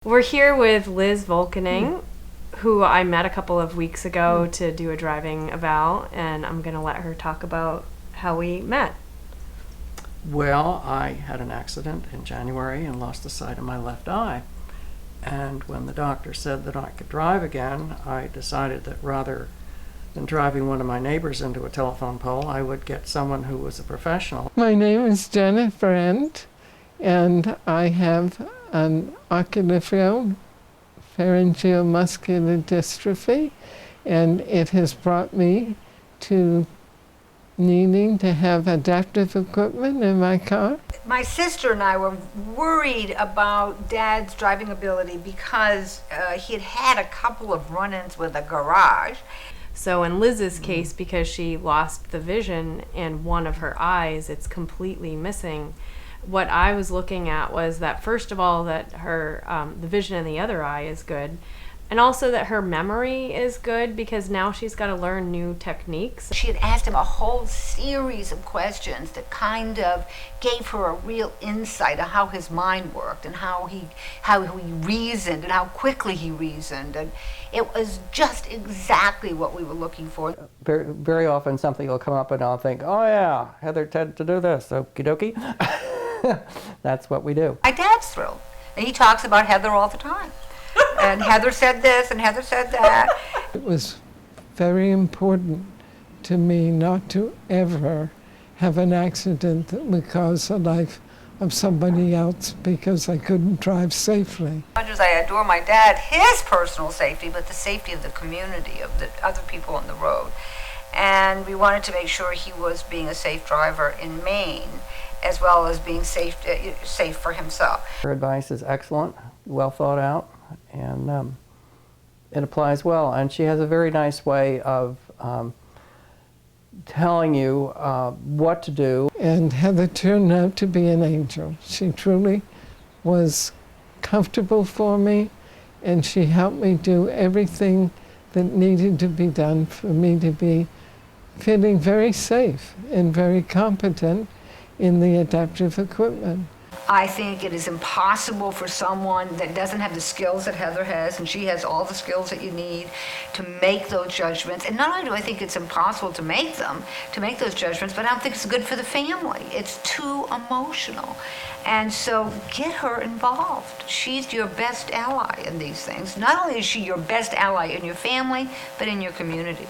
We're here with Liz Volkening, who I met a couple of weeks ago to do a driving eval, and I'm going to let her talk about how we met. Well, I had an accident in January and lost the sight of my left eye. And when the doctor said that I could drive again, I decided that rather than driving one of my neighbors into a telephone pole, I would get someone who was a professional. My name is Jennifer Ent, and I have an oculopharyngeal muscular dystrophy, and it has brought me to needing to have adaptive equipment in my car. My sister and I were worried about Dad's driving ability because he had had a couple of run-ins with a garage. So in Liz's case, because she lost the vision in one of her eyes, it's completely missing. What I was looking at was that, first of all, that her the vision in the other eye is good, and also that her memory is good because now she's got to learn new techniques. She had asked him a whole series of questions that kind of gave her a real insight of how his mind worked and how he reasoned and how quickly he reasoned, and it was just exactly what we were looking for. Very, very often something will come up and I'll think, oh yeah, Heather tended to do this, okie dokie. That's what we do. My dad's thrilled, and he talks about Heather all the time. And Heather said this, and Heather said that. It was very important to me not to ever have an accident that would cause the life of somebody else because I couldn't drive safely. As much as I adore my dad, his personal safety, but the safety of the community, of the other people on the road. And we wanted to make sure he was being a safe driver in Maine, as well as being safe for himself. Her advice is excellent, well thought out, and it applies well. And she has a very nice way of telling you what to do. And Heather turned out to be an angel. She truly was comfortable for me, and she helped me do everything that needed to be done for me to be feeling very safe and very competent in the adaptive equipment. I think it is impossible for someone that doesn't have the skills that Heather has, and she has all the skills that you need to make those judgments. And not only do I think it's impossible to make those judgments, but I don't think it's good for the family. It's too emotional. And so get her involved. She's your best ally in these things. Not only is she your best ally in your family, but in your community.